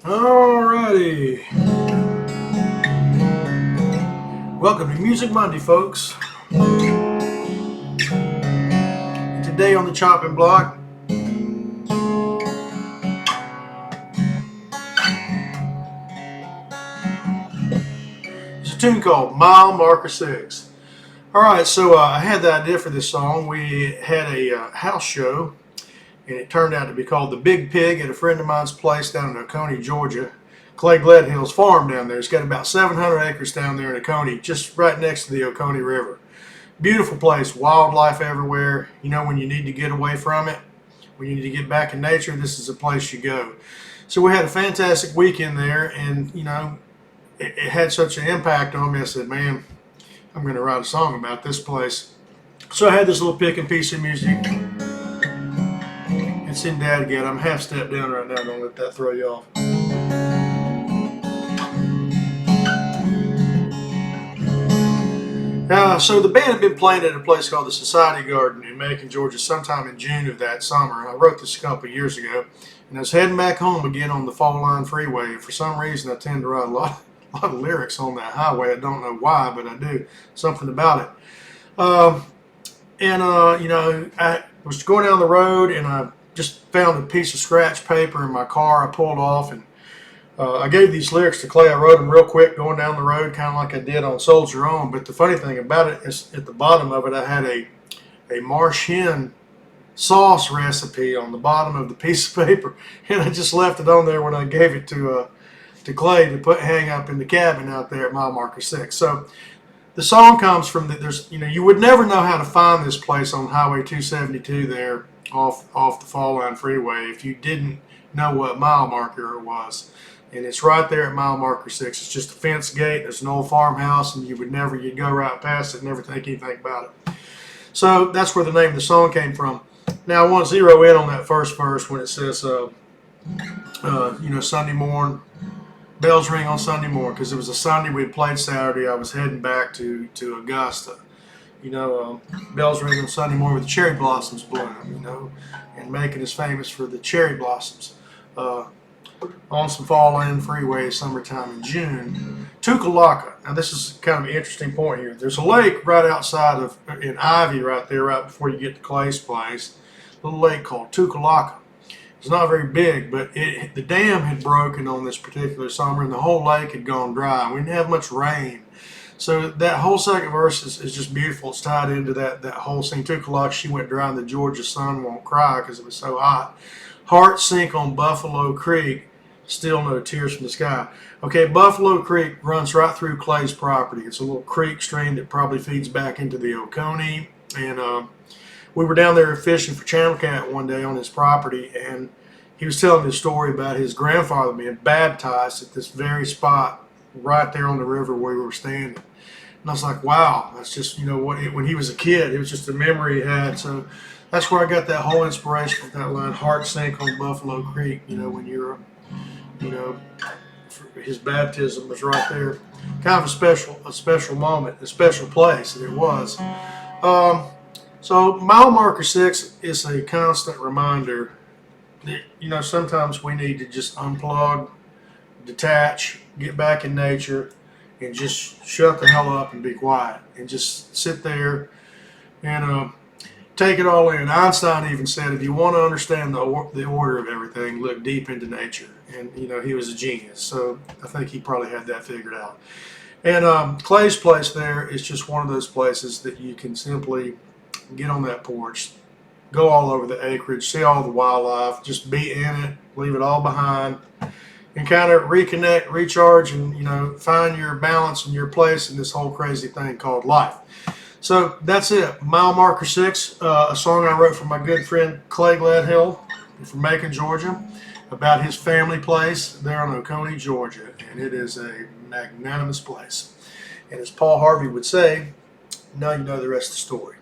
Alrighty. Welcome to Music Monday, folks. Today on the chopping block, is a tune called Mile Marker 6. Alright, so I had the idea for this song. We had a house show, and it turned out to be called The Big Pig at a friend of mine's place down in Oconee, Georgia. Clay Gledhill's farm down there. It's got about 700 acres down there in Oconee, just right next to the Oconee River. Beautiful place, wildlife everywhere. You know, when you need to get away from it, when you need to get back in nature, this is a place you go. So we had a fantastic weekend there, and you know, it had such an impact on me. I said, man, I'm going to write a song about this place. So I had this little picking piece of music. It's in Dad again. I'm half step down right now. Don't let that throw you off. So the band had been playing at a place called the Society Garden in Macon, Georgia, sometime in June of that summer. I wrote this a couple of years ago, and I was heading back home again on the Fall Line Freeway. For some reason, I tend to write a lot of lyrics on that highway. I don't know why, but I do. Something about it. You know, I was going down the road, and I just found a piece of scratch paper in my car. I pulled off, and I gave these lyrics to Clay. I wrote them real quick going down the road, kind of like I did on Soldier On. But the funny thing about it is at the bottom of it, I had a marsh hen sauce recipe on the bottom of the piece of paper. And I just left it on there when I gave it to Clay to hang up in the cabin out there at mile marker 6. So the song comes from you would never know how to find this place on Highway 272 there off the Fall Line Freeway if you didn't know what mile marker it was. And it's right there at mile marker 6. It's just a fence gate. There's an old farmhouse, and you'd go right past it and never think anything about it. So that's where the name of the song came from. Now I want to zero in on that first verse when it says, Sunday morn, bells ring on Sunday morning, because it was a Sunday. We had played Saturday. I was heading back to Augusta. Bells ring on Sunday morning with the cherry blossoms bloom, and Macon is famous for the cherry blossoms. On some Fall Line Freeway, summertime in June. Tukalaka. Now this is kind of an interesting point here. There's a lake right outside in Ivy right there, right before you get to Clay's place. A little lake called Tukalaka. It's not very big, but the dam had broken on this particular summer, and the whole lake had gone dry. We didn't have much rain. So that whole second verse is just beautiful. It's tied into that whole scene. Tukalaka, she went dry, and the Georgia sun won't cry because it was so hot. Heart sink on Buffalo Creek, still no tears from the sky. Okay, Buffalo Creek runs right through Clay's property. It's a little creek stream that probably feeds back into the Oconee. And we were down there fishing for channel cat one day on his property, and he was telling me a story about his grandfather being baptized at this very spot right there on the river where we were standing. And I was like, wow, that's just, when he was a kid, it was just a memory he had. So that's where I got that whole inspiration from that line, heart sink on Buffalo Creek, when you're, his baptism was right there. Kind of a special moment, a special place, and it was. So mile marker 6 is a constant reminder that, sometimes we need to just unplug, detach, get back in nature, and just shut the hell up and be quiet and just sit there and take it all in. Einstein even said, if you want to understand the order of everything, look deep into nature. And, he was a genius. So I think he probably had that figured out. And Clay's place there is just one of those places that you can simply get on that porch, go all over the acreage, see all the wildlife, just be in it, leave it all behind, and kind of reconnect, recharge, and, find your balance and your place in this whole crazy thing called life. So that's it. Mile marker 6, a song I wrote for my good friend Clay Gledhill from Macon, Georgia, about his family place there in Oconee, Georgia. And it is a magnanimous place. And as Paul Harvey would say, now you know the rest of the story.